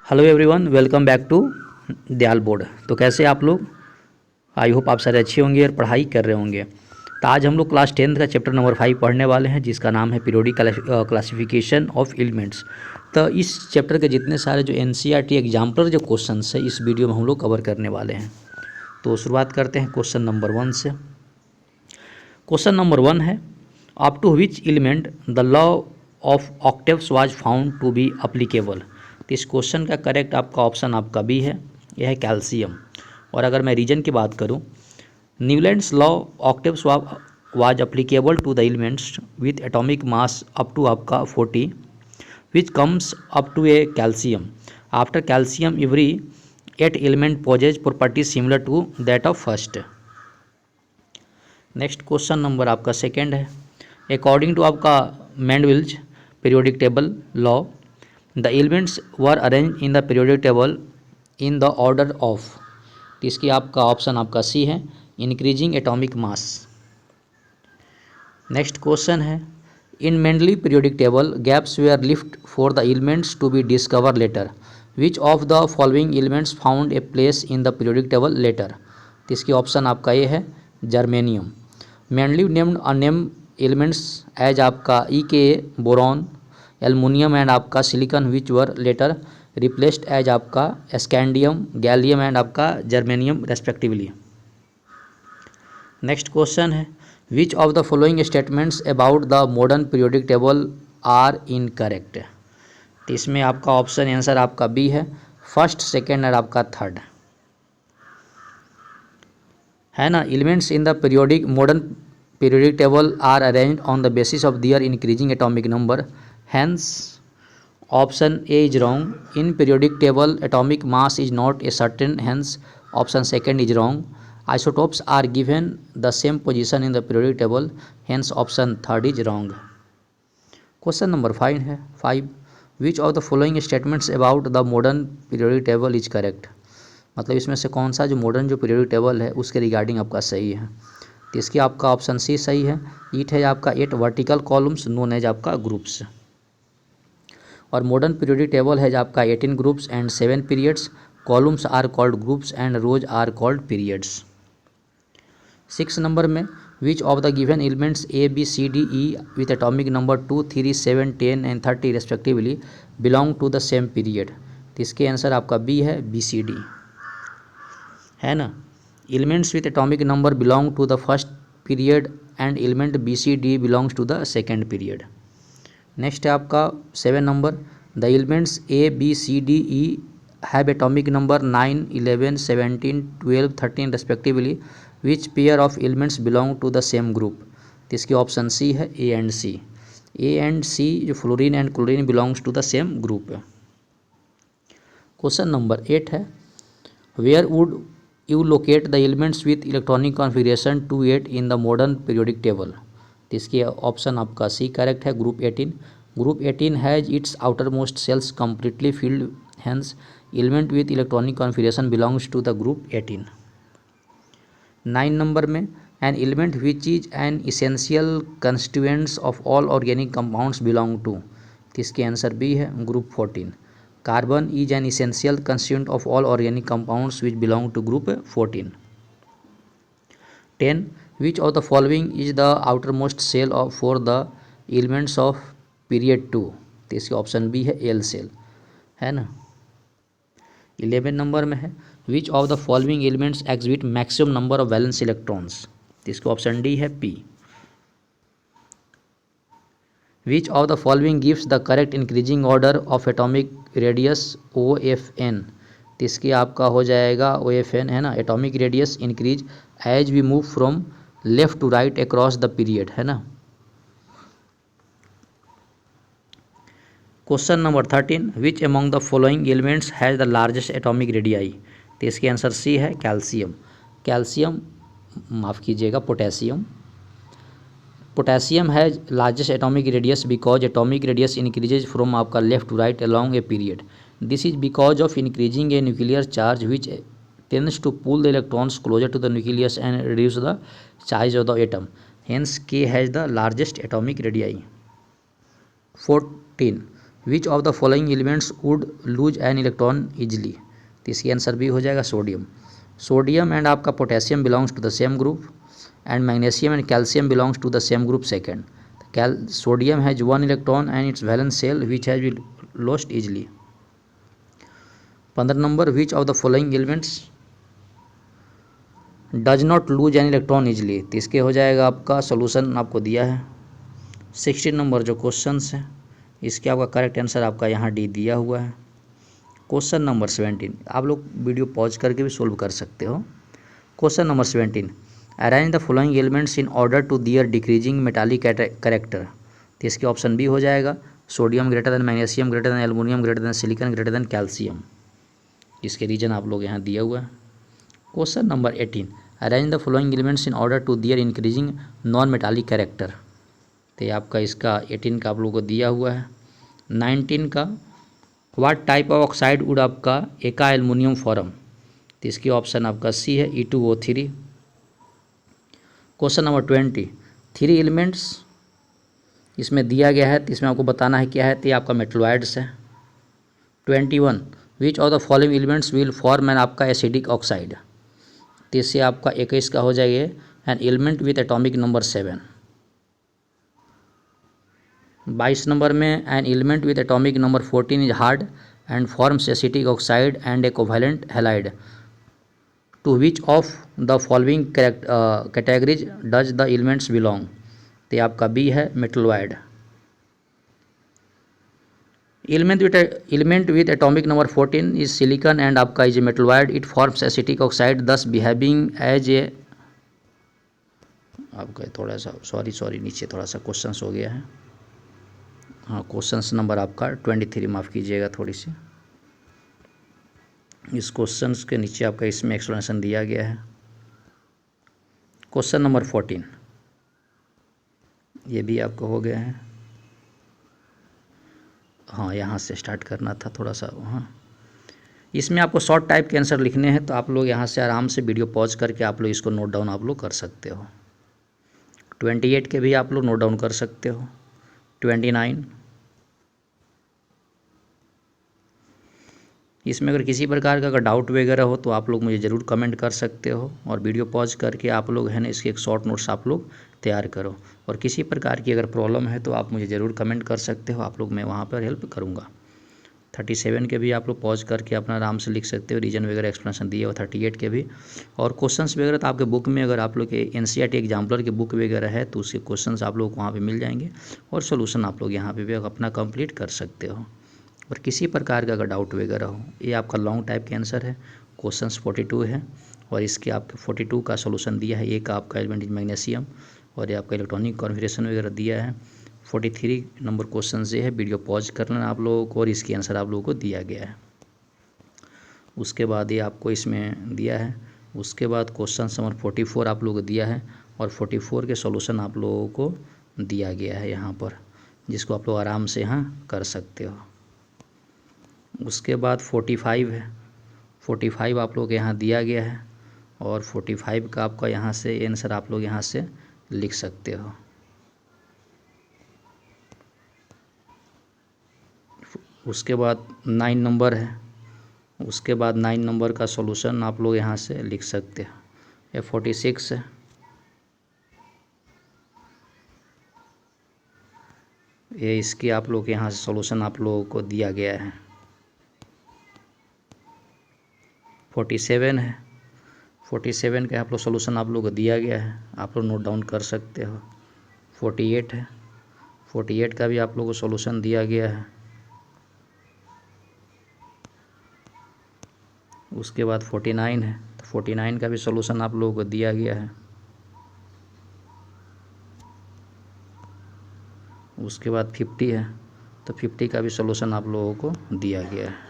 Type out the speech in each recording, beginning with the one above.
Hello everyone, welcome back to Dayal board. तो कैसे आप लोग? आई होप आप सारे अच्छे होंगे और पढ़ाई कर रहे होंगे। तो आज हम लोग क्लास 10th का चैप्टर नंबर 5 पढ़ने वाले हैं, जिसका नाम है पीरियोडिक क्लासिफिकेशन ऑफ एलिमेंट्स। तो इस चैप्टर के जितने सारे जो एनसीईआरटी एग्जाम्पलर जो क्वेश्चंस है इस वीडियो में हम लोग कवर करने वाले हैं। तो शुरुआत करते हैं क्वेश्चन नंबर 1 से। क्वेश्चन नंबर 1 है, up to which element the law of octaves was found to be applicable. तो इस क्वेश्चन का करेक्ट आपका ऑप्शन आपका बी है, यह है कैल्शियम। और अगर मैं रीजन की बात करूं, Newlands law octaves was applicable to the elements with atomic mass up to आपका 40 which comes up to a calcium. After calcium every 8 element possess properties similar to that of first. Next question number आपका second है, according to आपका Mendeleev's periodic table law the elements were arrange in the periodic table in the order of. तो इसकी आपका option आपका C है, increasing atomic mass. Next question है, in Mendeleev periodic table gaps were left for the elements to be discover later which of the following elements found a place in the periodic table later. तो इसकी option आपका ये है, germanium. Mainly named unnamed elements as आपका eka boron, aluminium and आपका silicon which were later replaced as आपका scandium, gallium and आपका germanium respectively. Next question which, of of the following statements about the modern periodic table are incorrect. तो इसमें आपका option answer आपका B है, first, second और आपका third है ना। Elements in the periodic modern periodic table are arranged on the basis of their increasing atomic number, hence option A is wrong. In periodic table atomic mass is not a certain, hence option second is wrong. Isotopes are given the same position in the periodic table, hence option third is wrong. Question number 5 है, 5 which of the following statements about the modern periodic table is correct. मतलब इसमें से कौन सा जो modern जो periodic table है उसके रिगार्डिंग आपका सही है। तो इसकी आपका ऑप्शन सी सही है, इट है आपका 8 वर्टिकल कॉलम्स नोन एज आपका ग्रुप्स। और मॉडर्न पीरियोडिक टेबल है आपका 18 groups and 7 periods, columns are called groups and rows are called periods. 6 number में, which of the given elements A B C D E with atomic number 2 3 7 10 and 30 respectively belong to the same period. तो इसके answer आपका B है, B C D है ना। Elements with atomic number belong to the first period and element B C D belongs to the second period. Next है आपका 7 number, the elements A B C D E have atomic number 9 11 17 12 13 respectively which pair of elements belong to the same group. तो इसकी option C है, ए and C. A and C जो fluorine and chlorine belongs to the same group. Question number 8 है, where would you locate the elements with electronic configuration 28 in the modern periodic table। तो इसकी option आपका C correct है, group 18। Group 18 has its outer most shells completely filled, hence element with electronic configuration belongs to the group 18। 9 number में, an element which is an essential constituents of all organic compounds belong to. तो इसके answer B है, group 14। Carbon is an essential constituent of all organic compounds which belong to group 14. 10. Which of the following is the outermost shell for the elements of period 2। तो इसके option B है, L cell है ना। 11 number में है, of of the following elements exhibit maximum number of valence electrons. तो इसका option D है, P. Which of the following gives the correct increasing order of atomic radius OFN। तो इसकी आपका हो जाएगा OFN है ना, atomic radius increase as we move from left to right across the period है ना। Question number 13, which among the following elements has the largest atomic radii. तो इसके आंसर सी है, कैल्शियम। कैल्शियम माफ़ कीजिएगा, potassium. Potassium has largest atomic radius because atomic radius increases from आपका left to right along a period. This is because of increasing a nuclear charge which tends to pull the electrons closer to the nucleus and reduce the size of the atom, hence K has the largest atomic radii. 14, which of the following elements would lose an electron easily, तो इसकी answer B हो जाएगा sodium. Sodium and आपका potassium belongs to the same group and magnesium and calcium belongs to the same group second. Sodium has 1 electron and its valence shell which has be lost easily. 15 number, which of the following elements does not lose an electron easily, तो इसके हो जाएगा आपका solution आपको दिया है। 16 number जो question है इसके आपका करेक्ट आंसर आपका यहाँ डी दिया हुआ है। क्वेश्चन नंबर 17, आप लोग वीडियो पॉज करके भी सोल्व कर सकते हो। Question number 17, arrange the following elements in order to their decreasing metallic character, तो इसके ऑप्शन बी हो जाएगा sodium greater than magnesium greater than aluminium greater than silicon greater than calcium. इसके रीजन आप लोग यहाँ दिया हुआ है। Question number 18, arrange the following elements in order to their increasing non metallic character, तो आपका इसका 18 का आप लोगों को दिया हुआ है। 19 का what type of oxide would आपका एका एल्युमिनियम फॉर्म, तो इसकी ऑप्शन आपका सी है E2O3। क्वेश्चन नंबर 20, 3 एलिमेंट्स इसमें दिया गया है, तो इसमें आपको बताना है क्या है, तो ये आपका मेटलॉइड्स है। 21, which of the following elements will form an आपका एसिडिक ऑक्साइड, तो इससे आपका 21 का हो जाएगा an element with atomic number 7। 22 number में an element with atomic number 14 is hard and forms acidic oxide and a covalent halide, to which of the following categories does the elements belong, तो आपका B है metalloid. Element with atomic number 14 is silicon and आपका is metalloid, it forms acidic oxide दस behaving as a, आपका थोड़ा सा sorry नीचे थोड़ा सा क्वेश्चन हो गया है। हाँ, क्वेश्चन नंबर आपका 23, माफ़ कीजिएगा थोड़ी सी, इस क्वेश्चन के नीचे आपका इसमें एक्सप्लेनेशन दिया गया है। क्वेश्चन नंबर 14 ये भी आपका हो गया है। हाँ, यहाँ से स्टार्ट करना था थोड़ा सा। हाँ, इसमें आपको शॉर्ट टाइप के आंसर लिखने हैं, तो आप लोग यहाँ से आराम से वीडियो पॉज करके आप लोग इसको नोट डाउन आप लोग कर सकते हो। 28 के भी आप लोग नोट डाउन कर सकते हो। 29, इसमें अगर किसी प्रकार का अगर डाउट वगैरह हो तो आप लोग मुझे ज़रूर कमेंट कर सकते हो, और वीडियो पॉज करके आप लोग है ना इसके एक शॉर्ट नोट्स आप लोग तैयार करो। और किसी प्रकार की अगर प्रॉब्लम है तो आप मुझे ज़रूर कमेंट कर सकते हो, आप लोग मैं वहाँ पर हेल्प करूँगा। 37 के भी आप लोग पॉज करके अपना आराम से लिख सकते हो, रीजन वगैरह एक्सप्लेनेशन दिए हो। 38 के भी, और क्वेश्चंस वगैरह तो आपके बुक में अगर आप लोग के NCERT एग्जाम्पलर की बुक वगैरह है तो उसके क्वेश्चंस आप लोग वहाँ पे मिल जाएंगे, और सोल्यूशन आप लोग यहाँ पे भी अपना कंप्लीट कर सकते हो। और किसी प्रकार का अगर डाउट वगैरह हो, ये आपका लॉन्ग टाइप के आंसर है, क्वेश्चंस 42 है, और इसके आपके 42 का सोल्यूशन दिया है। एक आपका एलिमेंट इज मैग्नीशियम, और ये आपका इलेक्ट्रॉनिक कॉन्फ़िगरेशन वगैरह दिया है। 43 नंबर क्वेश्चन ये है, वीडियो पॉज कर लेना आप लोगों को, और इसके आंसर आप लोगों को दिया गया है। उसके बाद ये आपको इसमें दिया है। उसके बाद क्वेश्चन नंबर 44 आप लोगों को दिया है, और 44 के सॉल्यूशन आप लोगों को दिया गया है यहाँ पर, जिसको आप लोग आराम से यहाँ कर सकते हो। उसके बाद 45 है, 45 आप लोग यहाँ दिया गया है, और 45 का आपका यहाँ से आंसर आप लोग यहाँ से लिख सकते हो। उसके बाद 9 नंबर है, उसके बाद 9 नंबर का सॉल्यूशन आप लोग यहाँ से लिख सकते हो। ये 46 है, ये इसकी आप लोग यहाँ से सॉल्यूशन आप लोगों को दिया गया है। 47 है, 47 का आप लोग सॉल्यूशन आप लोग को दिया गया है, आप लोग नोट डाउन कर सकते हो। 48 है, 48 का भी आप लोग को सॉल्यूशन दिया गया है। उसके बाद 49 है, तो 49 का भी सॉल्यूशन आप लोगों को दिया गया है। उसके बाद 50 है, तो 50 का भी सॉल्यूशन आप लोगों को दिया गया है।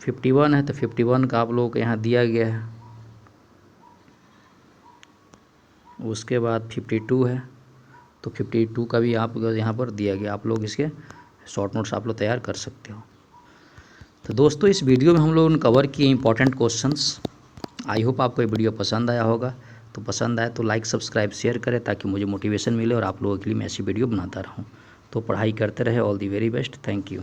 51 है, तो 51 का आप लोगों को यहाँ दिया गया है। उसके बाद 52 है, तो 52 का भी आप यहाँ पर दिया गया, आप लोग इसके शॉर्ट नोट्स आप लोग तैयार कर सकते हो। तो दोस्तों, इस वीडियो में हम लोगों ने कवर किए इंपॉर्टेंट क्वेश्चंस। आई होप आपको ये वीडियो पसंद आया होगा, तो पसंद आए तो लाइक सब्सक्राइब शेयर करें, ताकि मुझे मोटिवेशन मिले और आप लोगों के लिए मैं ऐसी वीडियो बनाता रहूँ। तो पढ़ाई करते रहे। All the very best, thank you.